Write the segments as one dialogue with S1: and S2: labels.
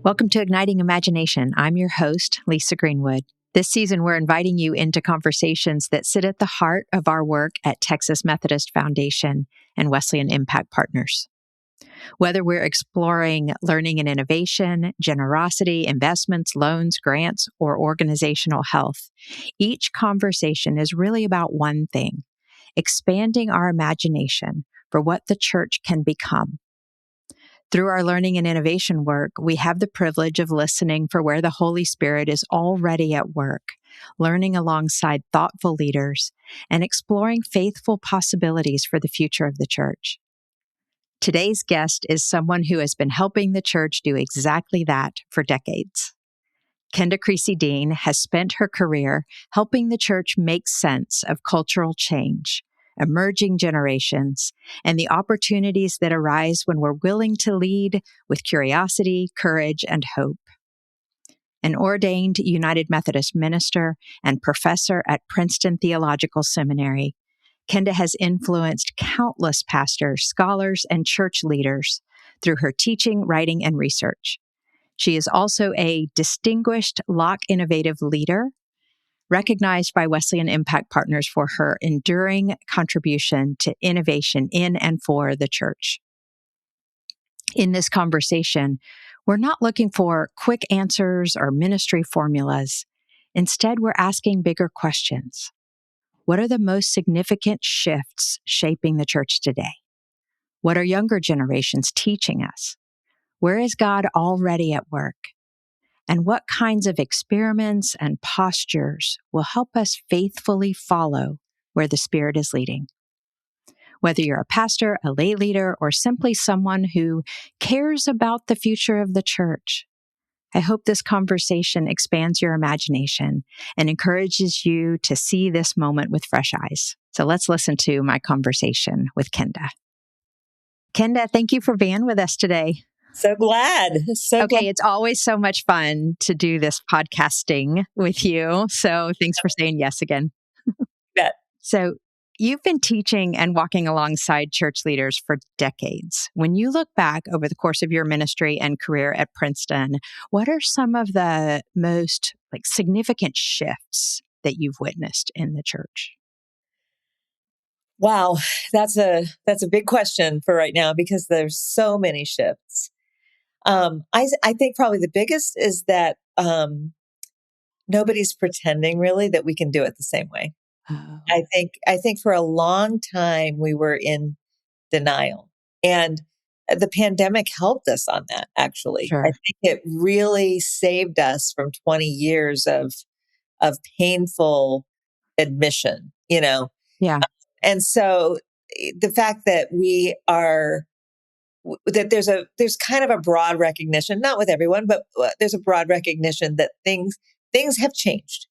S1: Welcome to Igniting Imagination. I'm your host, Lisa Greenwood. This season, we're inviting you into conversations that sit at the heart of our work at Texas Methodist Foundation and Wesleyan Impact Partners. Whether we're exploring learning and innovation, generosity, investments, loans, grants, or organizational health, each conversation is really about one thing: expanding our imagination for what the church can become. Through our learning and innovation work, we have the privilege of listening for where the Holy Spirit is already at work, learning alongside thoughtful leaders, and exploring faithful possibilities for the future of the church. Today's guest is someone who has been helping the church do exactly that for decades. Kenda Creasy Dean has spent her career helping the church make sense of cultural change, emerging generations, and the opportunities that arise when we're willing to lead with curiosity, courage, and hope. An ordained United Methodist minister and professor at Princeton Theological Seminary, Kenda has influenced countless pastors, scholars, and church leaders through her teaching, writing, and research. She is also a distinguished Locke Innovative Leader, recognized by Wesleyan Impact Partners for her enduring contribution to innovation in and for the church. In this conversation, we're not looking for quick answers or ministry formulas. Instead, we're asking bigger questions. What are the most significant shifts shaping the church today? What are younger generations teaching us? Where is God already at work? And what kinds of experiments and postures will help us faithfully follow where the Spirit is leading? Whether you're a pastor, a lay leader, or simply someone who cares about the future of the church, I hope this conversation expands your imagination and encourages you to see this moment with fresh eyes. So let's listen to my conversation with Kenda. Kenda, thank you for being with us today.
S2: So glad.
S1: Okay, it's always so much fun to do this podcasting with you. So thanks for saying yes again.
S2: Bet.
S1: So you've been teaching and walking alongside church leaders for decades. When you look back over the course of your ministry and career at Princeton, what are some of the most significant shifts that you've witnessed in the church?
S2: Wow, that's a big question for right now because there's so many shifts. I think probably the biggest is that nobody's pretending really that we can do it the same way.
S1: Oh.
S2: I think for a long time we were in denial, and the pandemic helped us on that. Actually,
S1: Sure.
S2: I think it really saved us from 20 years of painful admission.
S1: Yeah.
S2: And so the fact that that there's kind of a broad recognition, not with everyone, but there's a broad recognition that things have changed,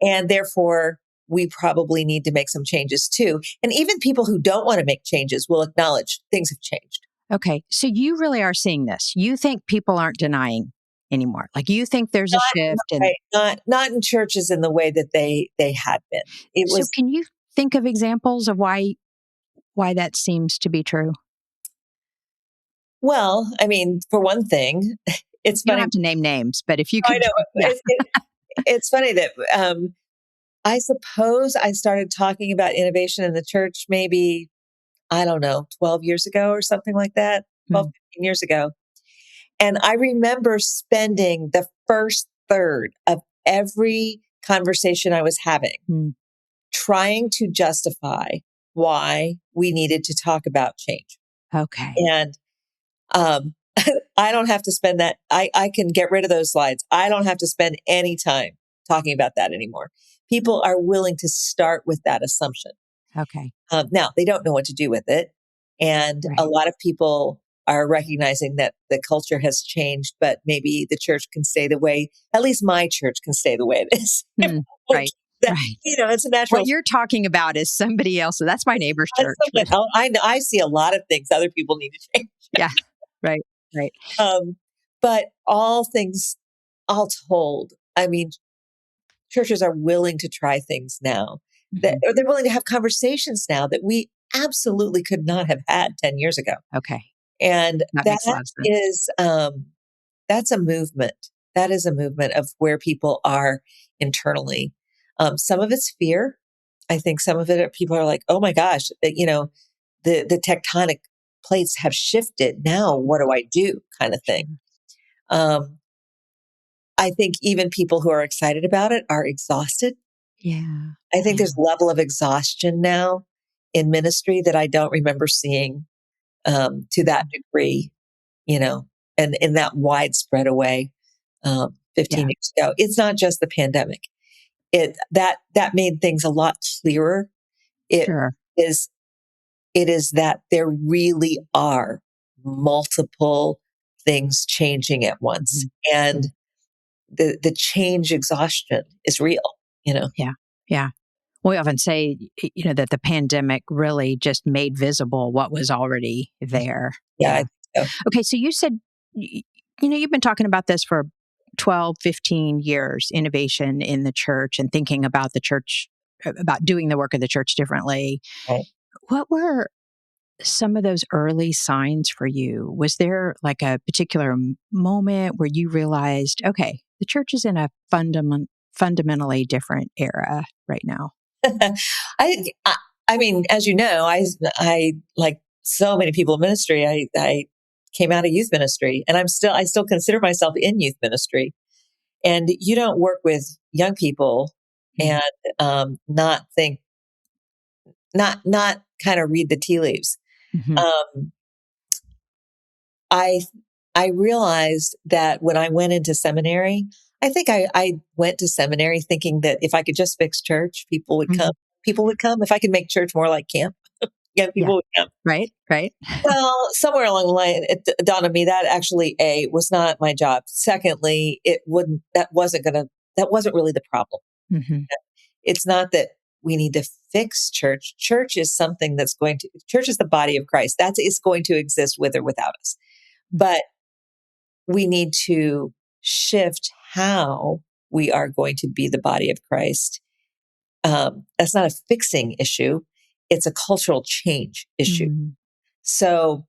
S2: and therefore we probably need to make some changes too. And even people who don't want to make changes will acknowledge things have changed.
S1: Okay. So you really are seeing this. You think people aren't denying anymore. You think there's a shift.
S2: Right, not in churches in the way that they had been. It
S1: So
S2: was
S1: can you think of examples of why that seems to be true?
S2: Well, I mean, for one thing, it's
S1: You don't
S2: funny.
S1: have to name names, but if you
S2: I
S1: could,
S2: know
S1: yeah.
S2: it's funny that I suppose I started talking about innovation in the church maybe, I don't know, 12 years ago or something like that, 12, 15 years ago. And I remember spending the first third of every conversation I was having trying to justify why we needed to talk about change.
S1: Okay.
S2: And um, I don't have to spend that. I can get rid of those slides. I don't have to spend any time talking about that anymore. People are willing to start with that assumption.
S1: Okay.
S2: Now, they don't know what to do with it. And
S1: Right.
S2: a lot of people are recognizing that the culture has changed, but maybe the church can stay the way, at least my church can stay the way it is.
S1: Right.
S2: That,
S1: Right.
S2: it's a natural.
S1: What you're talking about is somebody else. So that's my neighbor's church.
S2: I see a lot of things other people need to change.
S1: Yeah. Right. Right.
S2: But all told, I mean, churches are willing to try things now or they're willing to have conversations now that we absolutely could not have had 10 years ago.
S1: Okay.
S2: And
S1: That makes a lot of sense.
S2: is, that's a movement. That is a movement of where people are internally. Some of it's fear. I think some of it, people are like, oh my gosh, the tectonic plates have shifted. Now, what do I do? Kind of thing.
S1: Sure.
S2: Um, I think even people who are excited about it are exhausted.
S1: Yeah.
S2: I think
S1: Yeah.
S2: there's a level of exhaustion now in ministry that I don't remember seeing to that degree, and in that widespread a way 15
S1: Yeah.
S2: years ago. It's not just the pandemic. That made things a lot clearer. It
S1: Sure.
S2: is it is that there really are multiple things changing at once,
S1: Mhm.
S2: and
S1: Mhm.
S2: the change exhaustion is real. You know,
S1: Yeah. Yeah. We often say, that the pandemic really just made visible what was already there.
S2: yeah, I
S1: Yeah.
S2: think so.
S1: Okay. So you said, you've been talking about this for 12, 15 years, innovation in the church and thinking about the church, about doing the work of the church differently.
S2: Right.
S1: What were some of those early signs for you? Was there like a particular moment where you realized, okay, the church is in a fundamentally different era right now?
S2: I, I I mean, as you know, I like so many people in ministry. I came out of youth ministry, and I still consider myself in youth ministry. And you don't work with young people and not think, not kind of read the tea leaves.
S1: Mm-hmm.
S2: Um, I I realized that when I went into seminary, I think I went to seminary thinking that if I could just fix church, people would come.
S1: Hmm.
S2: People would come. If I could make church more like camp, young
S1: Yeah.
S2: people would come.
S1: Right. Right.
S2: Well, somewhere along the line, it dawned on me that actually, A, was not my job. Secondly, that wasn't really the problem.
S1: Hmm.
S2: It's not that we need to fix church. Church is the body of Christ. That is going to exist with or without us. But we need to shift how we are going to be the body of Christ. That's not a fixing issue. It's a cultural change issue.
S1: Mm.
S2: So,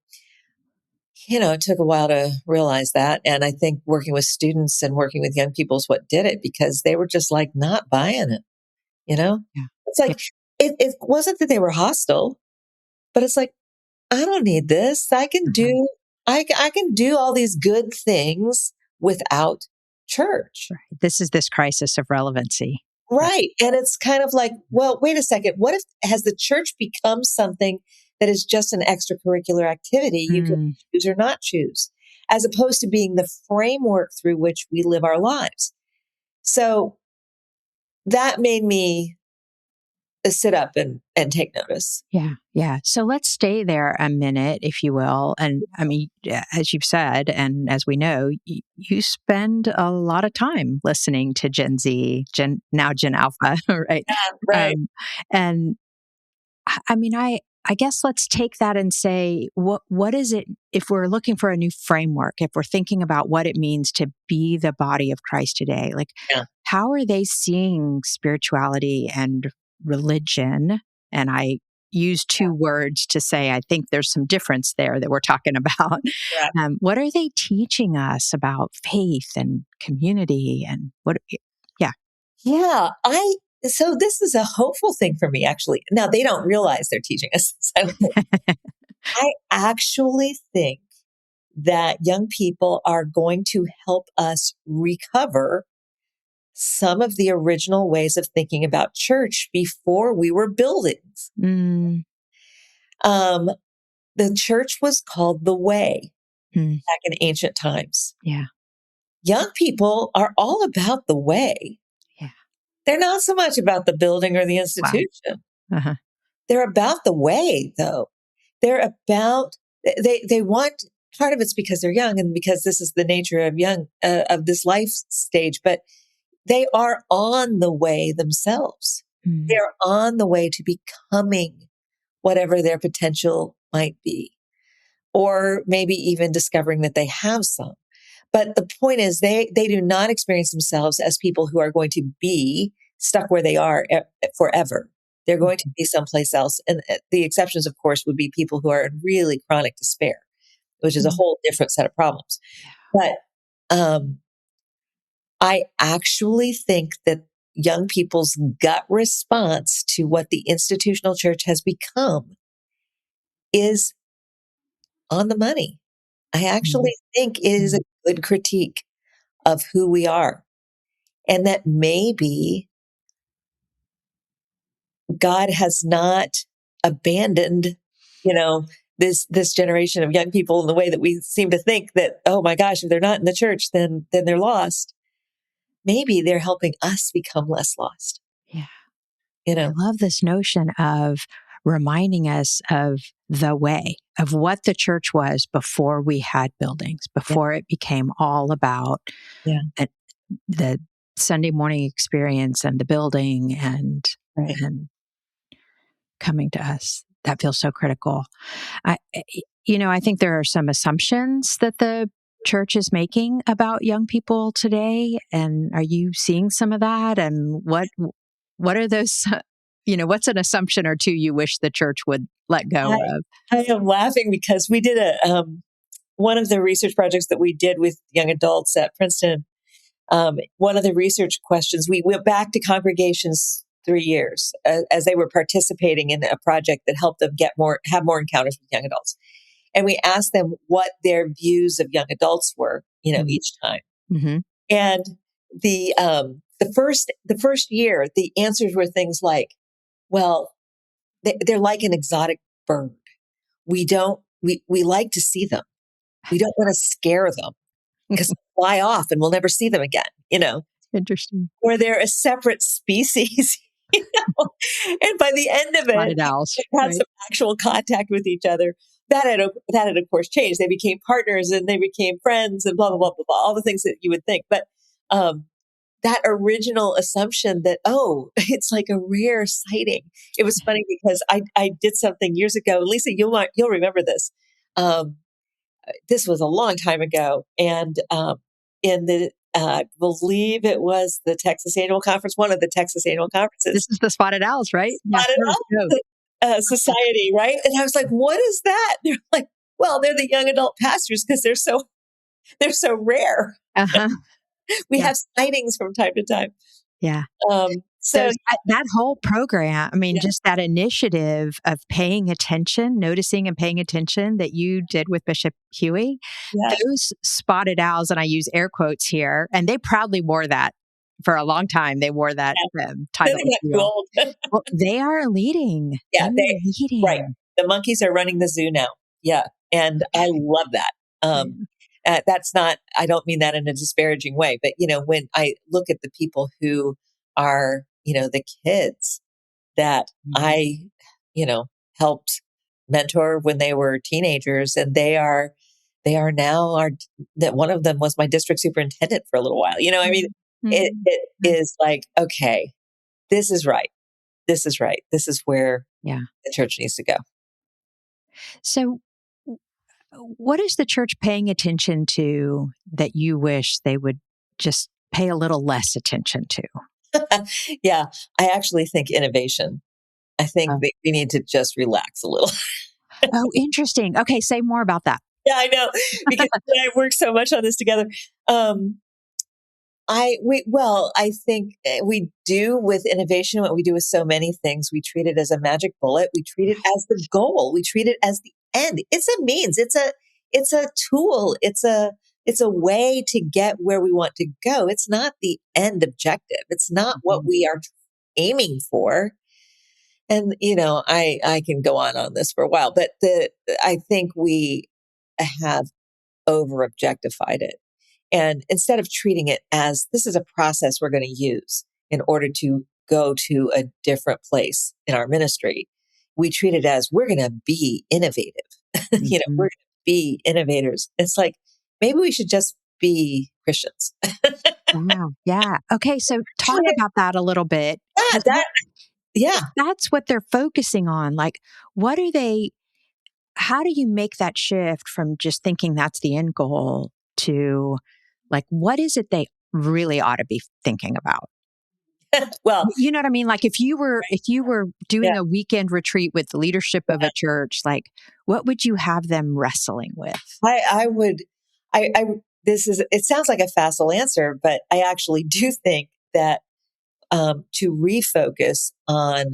S2: it took a while to realize that. And I think working with students and working with young people is what did it, because they were just like not buying it, you know?
S1: Yeah.
S2: It's like, it wasn't that they were hostile, but it's like, I don't need this.
S1: Mhm.
S2: I can do all these good things without church.
S1: Right. This crisis of relevancy. Right.
S2: Right. And it's kind of like, well, wait a second. What if has the church become something that is just an extracurricular activity you can
S1: Mm.
S2: choose or not choose, as opposed to being the framework through which we live our lives? So that made me sit up and take notice.
S1: Yeah, yeah. So let's stay there a minute, if you will. And I mean, as you've said, and as we know, you spend a lot of time listening to Gen Z, now Gen Alpha, right?
S2: Right.
S1: Um, and I mean, I guess let's take that and say, what is it if we're looking for a new framework, if we're thinking about what it means to be the body of Christ today, like
S2: Yeah.
S1: how are they seeing spirituality and religion? And I use two words to say I think there's some difference there that we're talking about.
S2: Correct.
S1: What are they teaching us about faith and community and what? Yeah.
S2: Yeah. So this is a hopeful thing for me, actually. Now they don't realize they're teaching us this, I don't think. I actually think that young people are going to help us recover some of the original ways of thinking about church before we were buildings.
S1: Mm,
S2: Um, the church was called the way
S1: mm,
S2: back in ancient times.
S1: yeah.
S2: Young people are all about the way.
S1: Yeah.
S2: They're not so much about the building or the
S1: Wow.
S2: institution.
S1: Uh-huh.
S2: They're about the way, though. They're about they want, part of it's because they're young and because this is the nature of of this life stage, but they are on the way themselves.
S1: Mm,
S2: They're on the way to becoming whatever their potential might be, or maybe even discovering that they have some. But the point is, they do not experience themselves as people who are going to be stuck where they are forever. They're going to
S1: mhm.
S2: be someplace else. And the exceptions, of course, would be people who are in really chronic despair, which is a
S1: Mm,
S2: whole different set of problems.
S1: yeah.
S2: But I actually think that young people's gut response to what the institutional church has become is on the money. I
S1: Mhm.
S2: actually think it is a
S1: Mhm.
S2: good critique of who we are, and that maybe God has not abandoned, this generation of young people in the way that we seem to think that, oh my gosh, if they're not in the church, then they're lost. Maybe they're helping us become less lost,
S1: Yeah.
S2: you
S1: I
S2: know?
S1: love this notion of reminding us of the way of what the church was before we had buildings,
S2: Yeah,
S1: before it became all about
S2: yeah,
S1: the, the Sunday morning experience and the building
S2: right.
S1: and coming to us. That feels so critical. I think there are some assumptions that the church is making about young people today. And are you seeing some of that? And what are those, what's an assumption or two you wish the church would let go
S2: I,
S1: of?
S2: I am laughing because we did one of the research projects that we did with young adults at Princeton. One of the research questions, we went back to congregations 3 years as they were participating in a project that helped them have more encounters with young adults. And we asked them what their views of young adults were, each time.
S1: Mm-hmm.
S2: And the first year, the answers were things like, well, they're like an exotic bird. We like to see them. We don't want to scare them because they fly off and we'll never see them again.
S1: Interesting.
S2: Or they're a separate species. you know? And by the end of it,
S1: Spotted owls,
S2: they had
S1: right?
S2: some actual contact with each other. That had of course changed. They became partners and they became friends and blah blah blah blah blah. All the things that you would think, but um, that original assumption that, oh, it's like a rare sighting. It was funny because I did something years ago. Lisa, you'll remember this. Um, this was a long time ago, and in the I believe it was the Texas Annual Conference, one of the Texas Annual
S1: This
S2: Conferences,
S1: is the spotted owls, right? Yeah,
S2: spotted
S1: go, go.
S2: owl society, right? And I was like, "What is that?" They're like, "Well, they're the young adult pastors because they're so rare.
S1: Uh-huh.
S2: We
S1: Yeah.
S2: have sightings from time to time."
S1: Yeah. So
S2: So
S1: that whole program, I mean,
S2: yeah,
S1: just that initiative of paying attention, noticing and paying attention that you did with Bishop Huey,
S2: yeah,
S1: those spotted owls, and I use air quotes here, and they proudly wore that for a long time. They wore that
S2: yeah. Then
S1: title,
S2: they
S1: if
S2: got
S1: you
S2: too
S1: will.
S2: old.
S1: Well, they are leading. They're
S2: Yeah, right.
S1: leading.
S2: The monkeys are running the zoo now. Yeah, and I love that. Um,
S1: Yeah.
S2: that's not. I don't mean that in a disparaging way, but when I look at the people who are, the kids that
S1: Mhm.
S2: I, helped mentor when they were teenagers, and they are now our that one of them was my district superintendent for a little while. I mean,
S1: Mhm.
S2: it
S1: Mhm.
S2: it
S1: Nice.
S2: is like, okay, this is right. This is right. This is where
S1: Yeah.
S2: the church needs to go.
S1: So, what is the church paying attention to that you wish they would just pay a little less attention to?
S2: Yeah, I actually think innovation. I think
S1: Oh,
S2: that we need to just relax a little.
S1: oh, interesting. Okay, say more about that.
S2: Yeah, I know, because I work so much on this together. Um, I think we do with innovation what we do with so many things. We treat it as a magic bullet. We treat it as the goal. We treat it as the end. It's a means. It's a tool. It's a way to get where we want to go. It's not the end objective. It's not what
S1: Mhm.
S2: we are aiming for. And I can go on this for a while, but the I think we have over objectified it. And instead of treating it as this is a process we're going to use in order to go to a different place in our ministry, we treat it as we're going to be innovative. We're
S1: Mhm.
S2: going to be innovators. It's like maybe we should just be Christians.
S1: Wow. Yeah. Okay. So talk
S2: Actually,
S1: about that a little bit.
S2: yeah,
S1: Because
S2: yeah.
S1: if that's what they're focusing on, like, what are they, how do you make that shift from just thinking that's the end goal to like, what is it they really ought to be thinking about?
S2: Well,
S1: You know what I mean? Like if you were
S2: yeah.
S1: doing a weekend retreat with the leadership of a church, like what would you have them wrestling with?
S2: I would, I it sounds like a facile answer, but I actually do think that to refocus on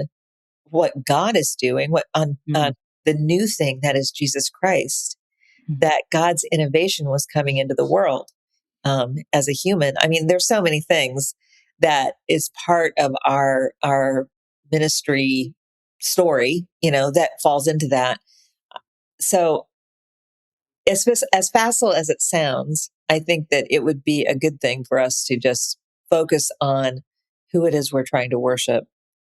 S2: what God is doing, on the new thing that is Jesus Christ,
S1: Mm.
S2: that God's innovation was coming into the world as a human. I mean, there's so many things that is part of our ministry story, that falls into that. So as facile as it sounds, I think that it would be a good thing for us to just focus on who it is we're trying to worship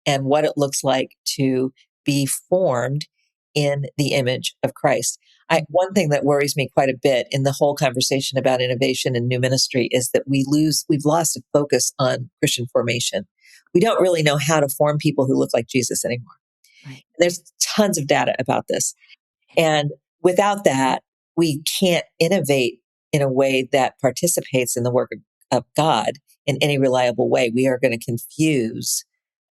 S2: and what it looks like to be formed in the image of Christ. One thing that worries me quite a bit in the whole conversation about innovation and new ministry is that we've lost a focus on Christian formation. We don't really know how to form people who look like Jesus anymore.
S1: Right.
S2: There's tons of data about this. And without that, we can't innovate in a way that participates in the work of God in any reliable way. We are going to confuse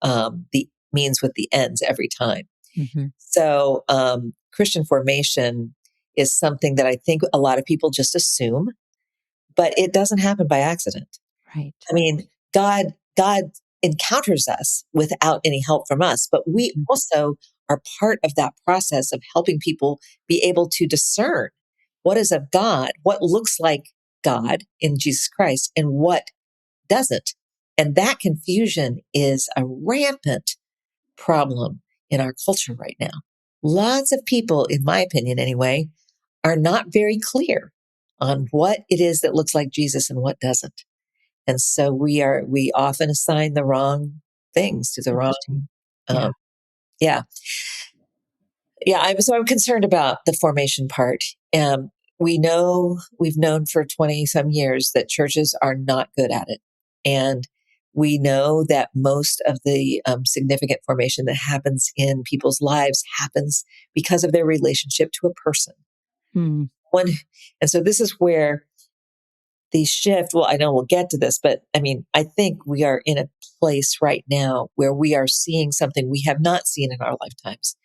S2: the means with the ends every time.
S1: Mm-hmm.
S2: So, Christian formation is something that I think a lot of people just assume, but it doesn't happen by accident.
S1: Right.
S2: I mean, God encounters us without any help from us, but we
S1: Mhm.
S2: also are part of that process of helping people be able to discern what is of God, what looks like God in Jesus Christ, and what doesn't. And that confusion is a rampant problem in our culture right now. Lots of people, in my opinion anyway, are not very clear on what it is that looks like Jesus and what doesn't. And so we often assign the wrong things to the wrong,
S1: Interesting. Yeah.
S2: um, yeah. Yeah. I'm concerned about the formation part. We've known for 20 some years that churches are not good at it. And we know that most of the significant formation that happens in people's lives happens because of their relationship to a person.
S1: Hmm.
S2: One, and so this is where the shift, well, I know we'll get to this, but I mean, I think we are in a place right now where we are seeing something we have not seen in our lifetimes.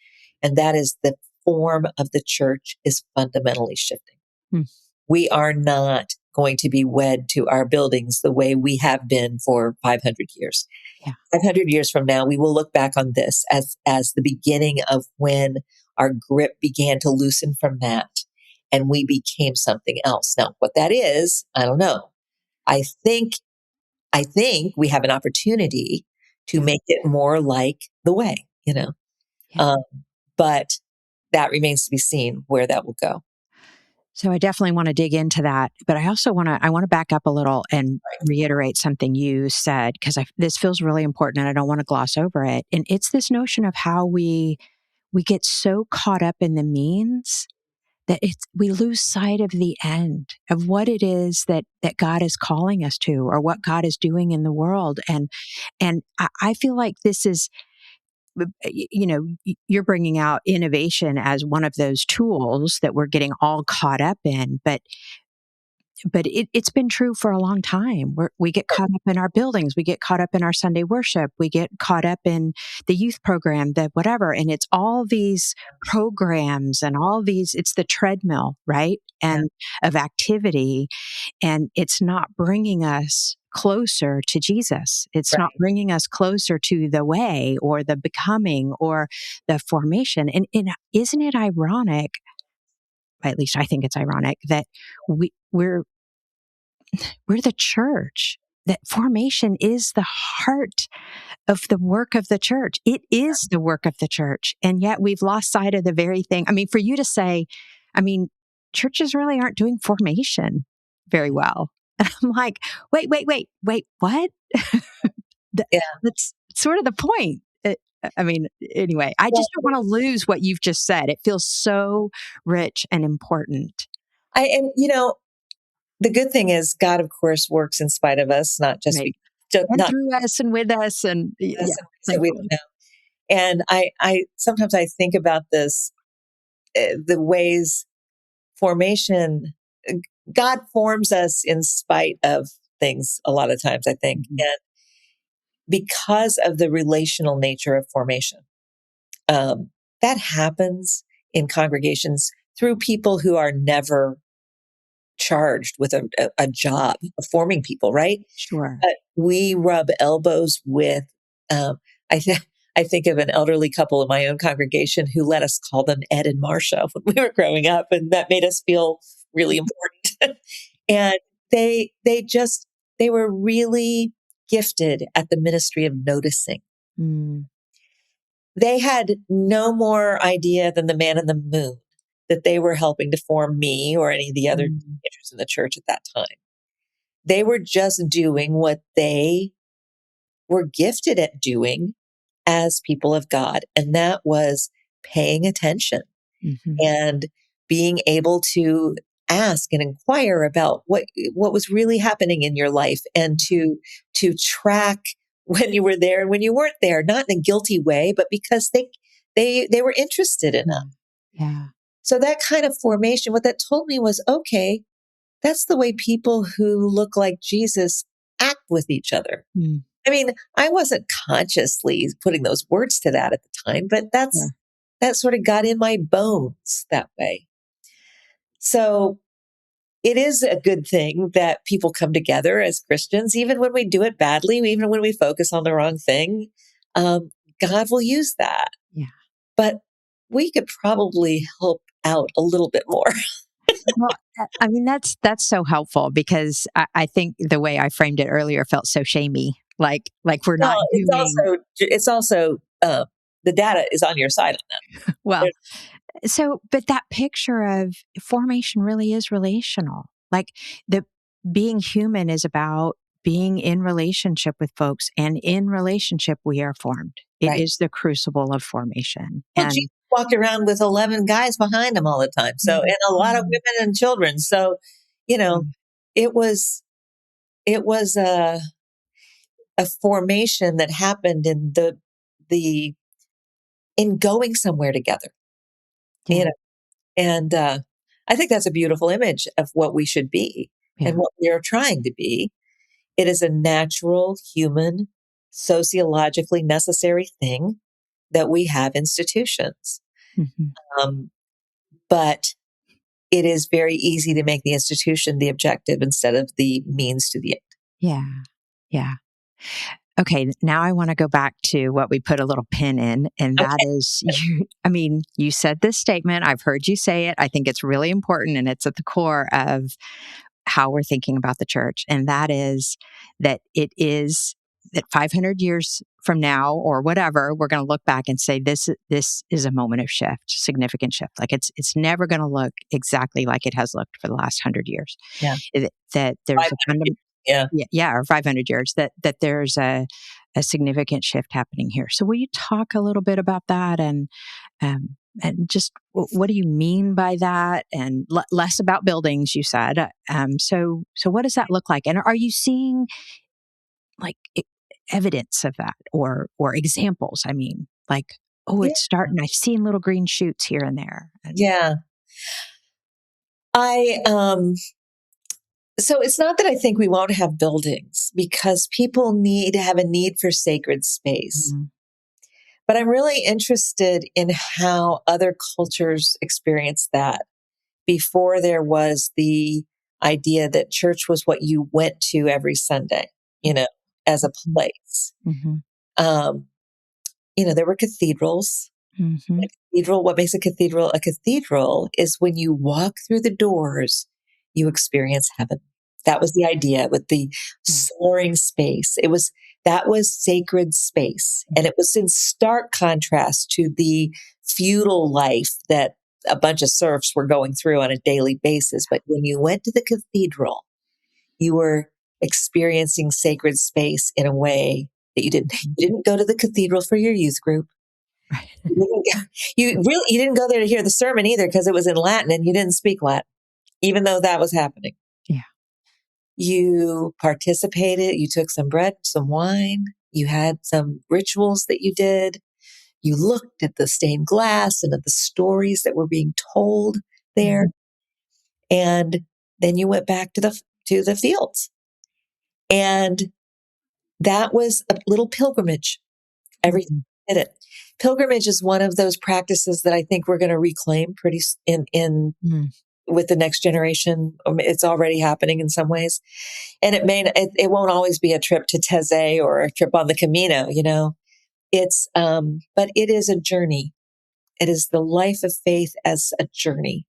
S2: And that is the form of the church is fundamentally shifting.
S1: Hmm.
S2: We are not going to be wed to our buildings the way we have been for 500 years.
S1: Yeah.
S2: 500 years from now, we will look back on this as the beginning of when our grip began to loosen from that and we became something else. Now, what that is, I don't know. I think we have an opportunity to
S1: Yeah.
S2: make it more like the way.
S1: Yeah.
S2: Um, but that remains to be seen where that will go.
S1: So I definitely want to dig into that, but I want to back up a little and reiterate something you said because this feels really important and I don't want to gloss over it. And it's this notion of how we get so caught up in the means that we lose sight of the end of what it is that God is calling us to or what God is doing in the world. And I feel like this is you're bringing out innovation as one of those tools that we're getting all caught up in, but it's been true for a long time. We get caught up in our buildings, we get caught up in our Sunday worship, we get caught up in the youth program, the whatever, and it's all these programs and all these. It's the treadmill, right,
S2: Yeah,
S1: and of activity, and it's not bringing us closer to Jesus. It's not
S2: right.
S1: bringing us closer to the way or the becoming or the formation. And isn't it ironic? At least I think it's ironic that we're the church. That formation is the heart of the work of the church. It is the work of the church. And yet we've lost sight of the very thing. I mean, for you to say, I mean, churches really aren't doing formation very well. And I'm like, wait, what?
S2: Yeah.
S1: That's sort of the point. I mean, anyway, I
S2: Well,
S1: just don't want to lose what you've just said. It feels so rich and important.
S2: and the good thing is God, of course, works in spite of us, not just
S1: Right. And
S2: not
S1: through us and with us. And
S2: us
S1: yeah,
S2: in ways that we don't
S1: thankfully.
S2: know. And I sometimes I think about this, the ways formation, uh, God forms us in spite of things a lot of times, I think.
S1: Mhm.
S2: And because of the relational nature of formation, um, that happens in congregations through people who are never charged with a job of forming people, right?
S1: Sure.
S2: But we rub elbows with, um, I, th- I think of an elderly couple in my own congregation who let us call them Ed and Marcia when we were growing up, and that made us feel really important. And they were really gifted at the ministry of noticing.
S1: Mm,
S2: They had no more idea than the man in the moon that they were helping to form me or any of the other
S1: mm,
S2: teenagers in the church at that time. They were just doing what they were gifted at doing as people of God, and that was paying attention
S1: mhm,
S2: and being able to ask and inquire about what was really happening in your life, and to track when you were there and when you weren't there, not in a guilty way, but because they were interested in us.
S1: yeah, yeah.
S2: So that kind of formation, what that told me was, okay, that's the way people who look like Jesus act with each other.
S1: Mm,
S2: I mean, I wasn't consciously putting those words to that at the time, but
S1: sure.
S2: that sort of got in my bones that way. So it is a good thing that people come together as Christians, even when we do it badly, even when we focus on the wrong thing. Um, God will use that,
S1: Yeah.
S2: but we could probably help out a little bit more.
S1: Well, I mean, that's so helpful because I think the way I framed it earlier felt so shamey. Like we're
S2: Well,
S1: not doing
S2: it's also the data is on your side on that.
S1: well.
S2: There's-
S1: So, but that picture of formation really is relational. Like the being human is about being in relationship with folks, and in relationship we are formed. It
S2: right.
S1: is the crucible of formation.
S2: Well, Jesus
S1: And
S2: walked around with 11 guys behind him all the time. So,
S1: mm,
S2: and a lot of
S1: mm,
S2: women and children. So, you know,
S1: mm,
S2: it was, it was a formation that happened in the, in going somewhere together, you
S1: yeah,
S2: know, and, I think that's a beautiful image of what we should be and
S1: yeah,
S2: what we are trying to be. It is a natural, human, sociologically necessary thing that we have institutions.
S1: mhm,
S2: Um, but it is very easy to make the institution the objective instead of the means to the end.
S1: yeah, yeah. Okay, now I want to go back to what we put a little pin in, and that
S2: Okay.
S1: is you. I mean, you said this statement. I've heard you say it. I think it's really important, and it's at the core of how we're thinking about the church. And that is that it is that 500 years from now or whatever, we're going to look back and say, this is a moment of shift, significant shift. Like it's never going to look exactly like it has looked for the last 100 years.
S2: Yeah.
S1: That there's a
S2: 500 years.
S1: fundamental,
S2: Yeah.
S1: yeah, or 500 years, that there's a significant shift happening here. So will you talk a little bit about that, and just what do you mean by that? And less about buildings, you said. So what does that look like? And are you seeing like evidence of that, or examples? I mean, like, oh,
S2: Yeah.
S1: it's starting. I've seen little green shoots here and there. And
S2: Yeah. I, so it's not that I think we won't have buildings because people need to have a need for sacred space.
S1: mm,
S2: But I'm really interested in how other cultures experience that before there was the idea that church was what you went to every Sunday, you know, as a
S1: mm,
S2: place.
S1: mhm,
S2: Um, there were cathedrals.
S1: mhm,
S2: What makes a cathedral is when you walk through the doors, you experience heaven. That was the idea with the
S1: yeah,
S2: soaring space. That was sacred space. And it was in stark contrast to the feudal life that a bunch of serfs were going through on a daily basis. But when you went to the cathedral, you were experiencing sacred space in a way that you didn't.
S1: mhm,
S2: You didn't go to the cathedral for your youth group.
S1: right.
S2: You didn't go there to hear the sermon either because it was in Latin and you didn't speak Latin, even though that was happening.
S1: Yeah.
S2: You participated, you took some bread, some wine, you had some rituals that you did. You looked at the stained glass and at the stories that were being told there.
S1: Mhm,
S2: And then you went back to the fields. And that was a little pilgrimage. Everything
S1: mhm,
S2: did it. Pilgrimage is one of those practices that I think we're going to reclaim pretty in
S1: mm,
S2: with the next generation. It's already happening in some ways. And it won't always be a trip to Teze or a trip on the Camino, It's, but it is a journey. It is the life of faith as a journey.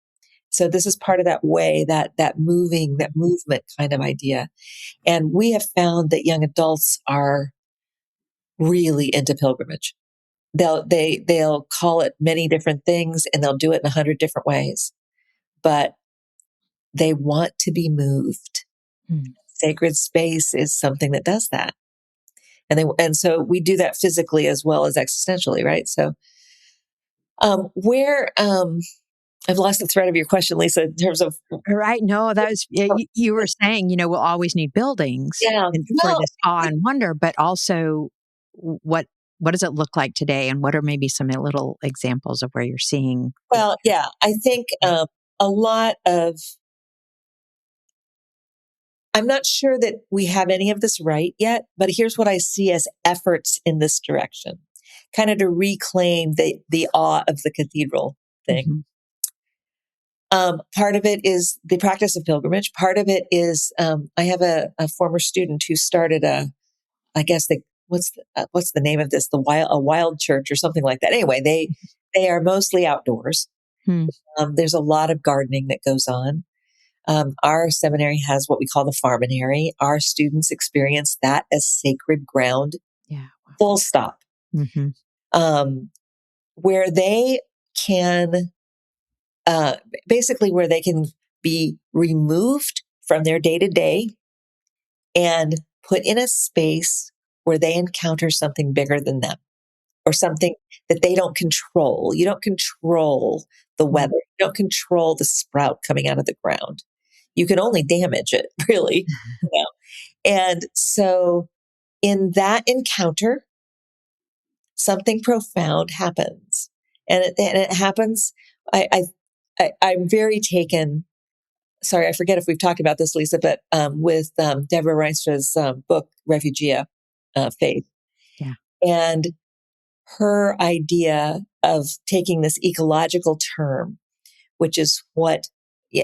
S2: So this is part of that way, that movement kind of idea. And we have found that young adults are really into pilgrimage. They'll call it many different things and they'll do it in 100 different ways, but they want to be moved. Sacred space is something that does that. And so we do that physically as well as existentially, right? So, I've lost the thread of your question, Lisa, in terms of.
S1: Right. No, that was, you were saying, we'll always need buildings
S2: Yeah.
S1: for
S2: Well,
S1: this awe and wonder, but also what, what does it look like today? And what are maybe some little examples of where you're seeing?
S2: well, yeah, I think, a lot of, I'm not sure that we have any of this right yet, but here's what I see as efforts in this direction, kind of to reclaim the awe of the cathedral thing.
S1: Mhm.
S2: Part of it is the practice of pilgrimage. Part of it is, I have a former student who started I guess what's the name of this? A wild church or something like that. Anyway, they are mostly outdoors.
S1: Hmm.
S2: There's a lot of gardening that goes on. Our seminary has what we call the farminary. Our students experience that as sacred ground,
S1: Yeah.
S2: full stop.
S1: Mm-hmm.
S2: Where they can, uh, basically where they can be removed from their day to day and put in a space where they encounter something bigger than them or something that they don't control. You don't control the weather. You don't control the sprout coming out of the ground. You can only damage it, really. And so in that encounter, something profound happens. And it happens. I'm very taken. Sorry, I forget if we've talked about this, Lisa, but with Deborah Reinstra's book, Refugia, Faith.
S1: Yeah.
S2: And her idea of taking this ecological term, which is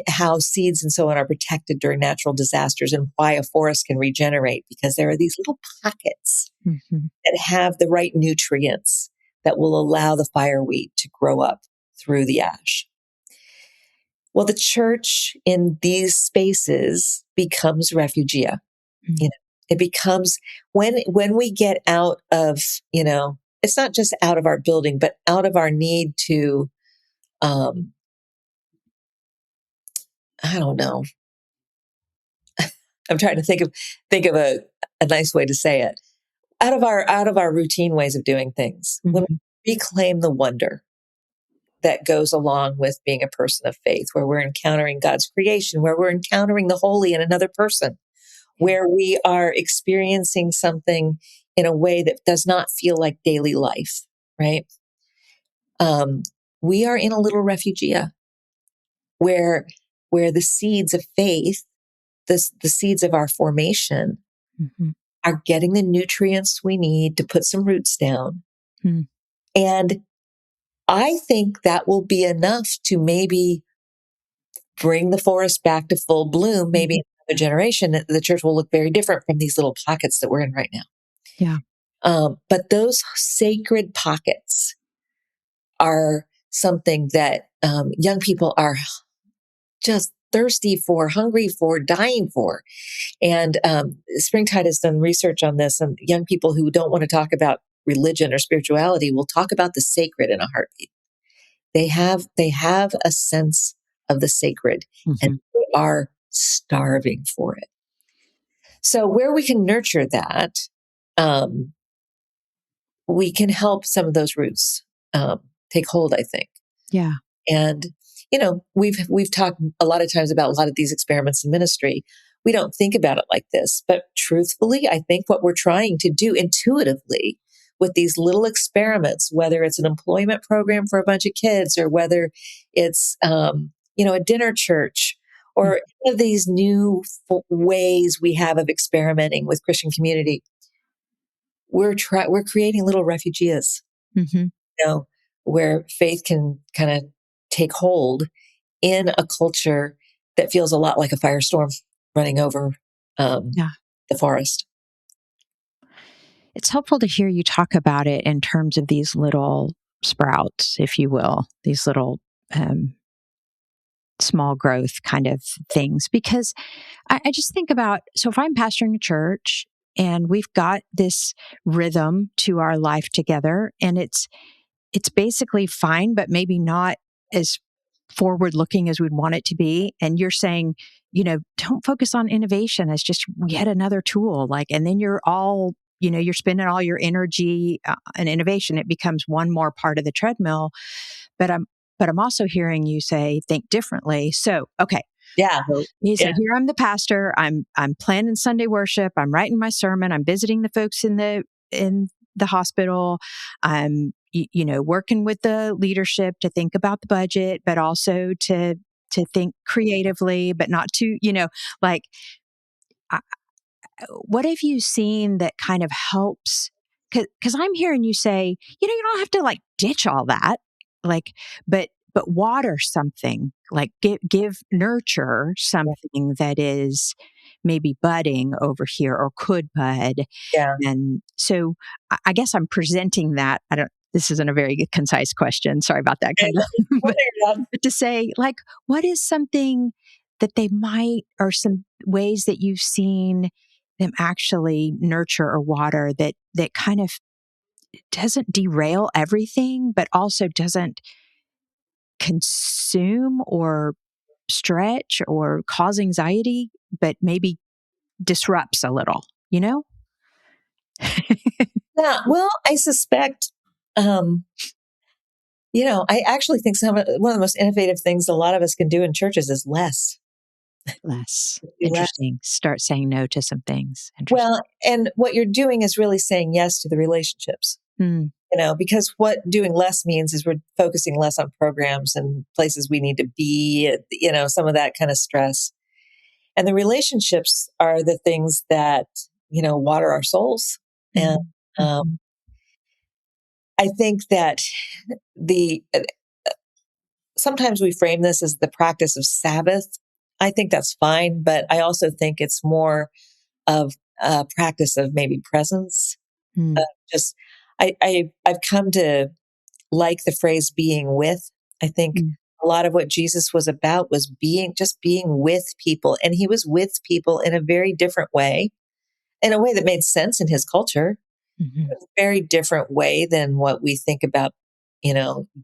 S2: how seeds and so on are protected during natural disasters and why a forest can regenerate, because there are these little pockets
S1: Mm-hmm.
S2: that have the right nutrients that will allow the fireweed to grow up through the ash. Well, the church in these spaces becomes refugia.
S1: Mm-hmm.
S2: It becomes when we get out of, it's not just out of our building, but out of our need to, I don't know. I'm trying to think of a nice way to say it. Out of our routine ways of doing things. When
S1: Mm-hmm.
S2: we reclaim the wonder that goes along with being a person of faith, where we're encountering God's creation, where we're encountering the holy in another person, where we are experiencing something in a way that does not feel like daily life, right? We are in a little refugia where the seeds of faith, the seeds of our formation,
S1: Mm-hmm.
S2: are getting the nutrients we need to put some roots down.
S1: Hmm.
S2: And I think that will be enough to maybe bring the forest back to full bloom. Maybe in another generation, the church will look very different from these little pockets that we're in right now.
S1: Yeah.
S2: But those sacred pockets are something that young people are just thirsty for, hungry for, dying for. And Springtide has done research on this, and young people who don't want to talk about religion or spirituality will talk about the sacred in a heartbeat. They have a sense of the sacred, and
S1: Mm-hmm.
S2: they are starving for it. So where we can nurture that, um, we can help some of those roots take hold, I think.
S1: Yeah.
S2: And we've talked a lot of times about a lot of these experiments in ministry. We don't think about it like this, but truthfully, I think what we're trying to do intuitively with these little experiments, whether it's an employment program for a bunch of kids or whether it's a dinner church or any of these new ways we have of experimenting with Christian community, we're creating little refugias,
S1: Mm-hmm.
S2: where faith can kind of take hold in a culture that feels a lot like a firestorm running over
S1: Yeah.
S2: the forest.
S1: It's helpful to hear you talk about it in terms of these little sprouts, if you will, these little um, small growth kind of things, because I just think about, so if I'm pastoring a church and we've got this rhythm to our life together, and it's basically fine, but maybe not as forward looking as we'd want it to be. And you're saying, don't focus on innovation as just yet another tool. Like, and then you're all, you're spending all your energy on innovation. It becomes one more part of the treadmill. But I'm also hearing you say, think differently. So, okay.
S2: Yeah.
S1: So
S2: Yeah.
S1: here I'm the pastor. I'm planning Sunday worship. I'm writing my sermon. I'm visiting the folks in the hospital. I'm working with the leadership to think about the budget, but also to think creatively, but not to like. I, what have you seen that kind of helps? Because I'm hearing you say, you don't have to like ditch all that, like, but water something, like give nurture something that is maybe budding over here or could bud.
S2: Yeah.
S1: And so I guess I'm presenting that. I don't. This isn't a very concise question. Sorry about that,
S2: Okay,
S1: Kenda.
S2: we'll figure it out.
S1: But to say, like, what is something that they might, or some ways that you've seen them actually nurture or water that kind of doesn't derail everything, but also doesn't consume or stretch or cause anxiety, but maybe disrupts a little,
S2: Yeah. Well, I suspect, I actually think one of the most innovative things a lot of us can do in churches is less.
S1: Less.
S2: Do less.
S1: Interesting. Start saying no to some things. Interesting.
S2: Well, and what you're doing is really saying yes to the relationships.
S1: Mm,
S2: Because what doing less means is we're focusing less on programs and places we need to be, some of that kind of stress. And the relationships are the things that, water our souls. And
S1: mm,
S2: um,
S1: mhm,
S2: I think that the sometimes we frame this as the practice of Sabbath. I think that's fine, but I also think it's more of a practice of maybe presence. Uh,
S1: mm,
S2: just, I've come to like the phrase being with. I think
S1: mm,
S2: a lot of what Jesus was about was just being with people. And he was with people in a very different way, in a way that made sense in his culture,
S1: mhm,
S2: a very different way than what we think about,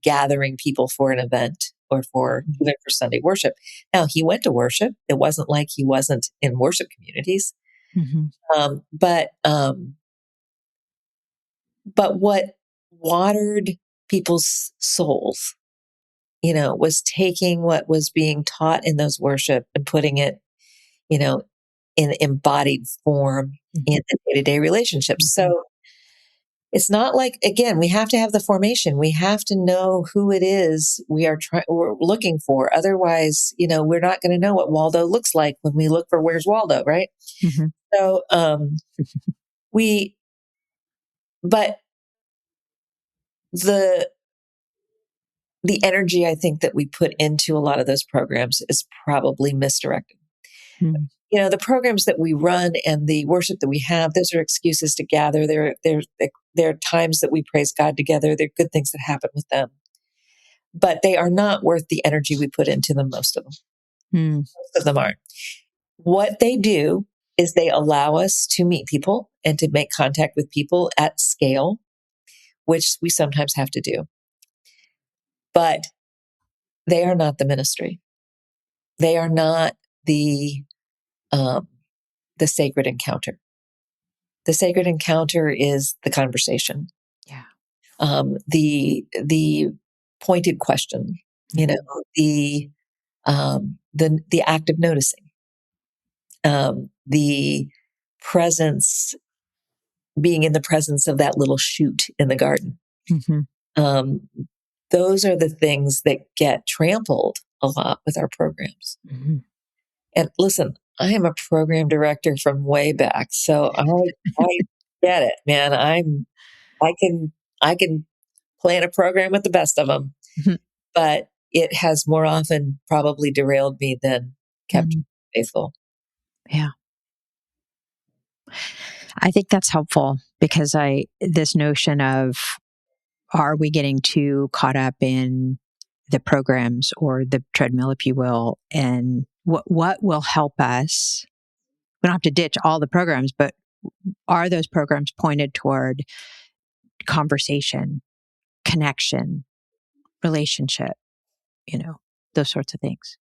S2: gathering people for an event or for
S1: mhm,
S2: even for Sunday worship. Now, he went to worship. It wasn't like he wasn't in worship communities.
S1: mhm,
S2: Um, but um, but what watered people's souls, was taking what was being taught in those worship and putting it, you know, in embodied form in
S1: mhm,
S2: the day-to-day relationships.
S1: mhm,
S2: So it's not like, again, we have to have the formation. We have to know who it is we're looking for. Otherwise, we're not going to know what Waldo looks like when we look for where's Waldo, right?
S1: mhm,
S2: So we, but the the energy I think that we put into a lot of those programs is probably misdirected.
S1: mm,
S2: The programs that we run and the worship that we have, those are excuses to gather. There are times that we praise God together. There are good things that happen with them, but they are not worth the energy we put into them. Most of them,
S1: mm,
S2: most of them aren't. What they do is they allow us to meet people and to make contact with people at scale, which we sometimes have to do, but they are not the ministry. They are not the um, the sacred encounter. The sacred encounter is the conversation,
S1: yeah.
S2: the pointed question, you know,
S1: Mhm,
S2: the the act of noticing, the presence, being in the presence of that little shoot in the garden.
S1: mhm,
S2: Um, those are the things that get trampled a lot with our programs.
S1: mhm.
S2: And listen, I am a program director from way back, so I get it, man. I can plan a program with the best of them.
S1: Mhm.
S2: But, it has more often probably derailed me than kept me faithful.
S1: Yeah. I think that's helpful because this notion of, are we getting too caught up in the programs or the treadmill, if you will, and what will help us? We don't have to ditch all the programs, but are those programs pointed toward conversation, connection, relationship, those sorts of things?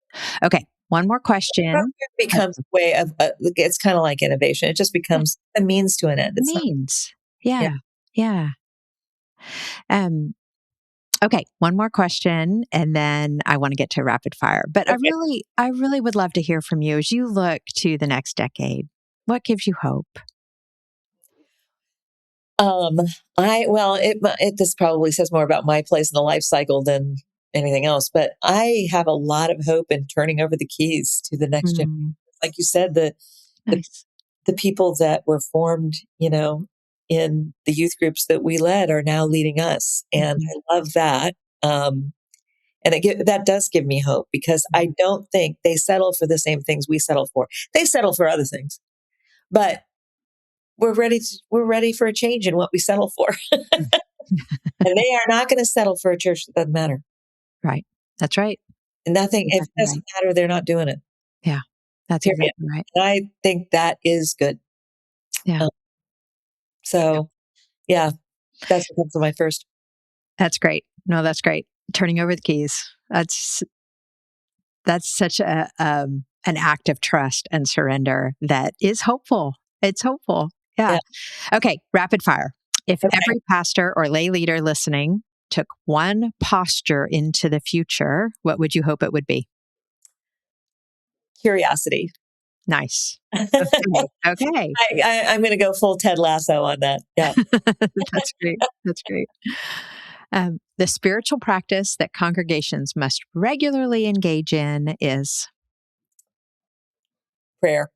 S1: Okay, one more question.
S2: Program becomes a way of, it's kind of like innovation. It just
S1: Yeah,
S2: becomes a means to an end. It's not,
S1: means.
S2: yeah.
S1: Yeah. Yeah. Um, okay, one more question, and then I want to get to rapid fire. But
S2: Okay.
S1: I really would love to hear from you as you look to the next decade. What gives you hope?
S2: Um, this probably says more about my place in the life cycle than anything else, but I have a lot of hope in turning over the keys to the next generation.
S1: Mm,
S2: Like you said, the,
S1: nice.
S2: the people that were formed, in the youth groups that we led are now leading us. And
S1: Mhm,
S2: I love that. Um, and that does give me hope because I
S1: mhm.
S2: don't think they settle for the same things we settle for. They settle for other things, but we're ready for a change in what we settle for. And they are not going to settle for a church that doesn't matter.
S1: Right. That's right.
S2: Nothing, if it
S1: Exactly
S2: doesn't
S1: right.
S2: matter, they're not doing it.
S1: Yeah. That's
S2: Period.
S1: exactly right.
S2: And I think that is good.
S1: Yeah.
S2: Um,
S1: Yep.
S2: so yeah, that's what comes to my first.
S1: That's great. No, that's great. Turning over the keys. That's such an act of trust and surrender that is hopeful. It's hopeful. Yeah.
S2: Yeah.
S1: Okay, rapid fire. If
S2: Okay.
S1: every pastor or lay leader listening took one posture into the future, what would you hope it would be?
S2: Curiosity.
S1: Nice.
S2: I,
S1: Okay. Okay.
S2: I'm going to go full Ted Lasso on that. Yeah.
S1: That's great. That's great. The spiritual practice that congregations must regularly engage in is.
S2: Prayer.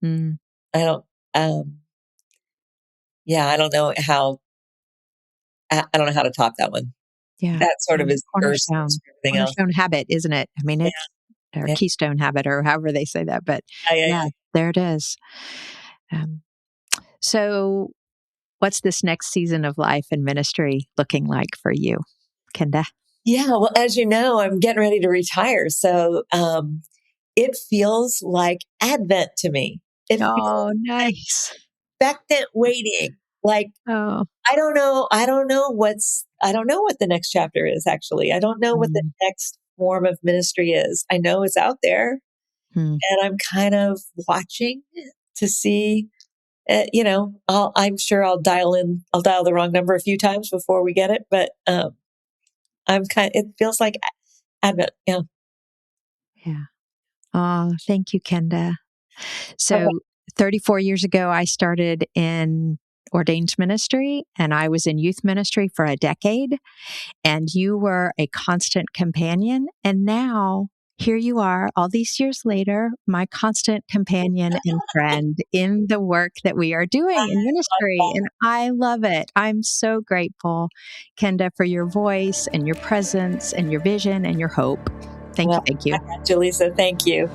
S1: Mm,
S2: I don't, um, yeah, I don't know how to top that one.
S1: yeah.
S2: That sort of is first
S1: Cornerstone.
S2: to everything else.
S1: Cornerstone habit, isn't it? I mean,
S2: Yeah.
S1: it's or
S2: Yeah.
S1: keystone habit or however they say that. But
S2: Yeah. Yeah.
S1: yeah,
S2: Yeah.
S1: there it is. Um, so, what's this next season of life and ministry looking like for you, Kenda?
S2: Yeah, well, as you know, I'm getting ready to retire. So it feels like Advent to me. It feels
S1: Oh,
S2: like
S1: nice.
S2: expectant waiting. Like,
S1: Oh,
S2: I don't know. I don't know what the next chapter is, actually. I don't know what the
S1: mm,
S2: next form of ministry is. I know it's out there
S1: mm,
S2: and I'm kind of watching to see, I'm sure I'll dial the wrong number a few times before we get it, but it feels like Advent. Yeah.
S1: yeah. Oh, thank you, Kenda.
S2: Okay.
S1: So, 34 years ago, I started in ordained ministry and I was in youth ministry for a decade. And you were a constant companion. And now here you are, all these years later, my constant companion and friend in the work that we are doing in ministry. And I love it. I'm so grateful, Kenda, for your voice and your presence and your vision and your hope. Thank
S2: Well,
S1: you. Thank you.
S2: I got you, Lisa. Thank you.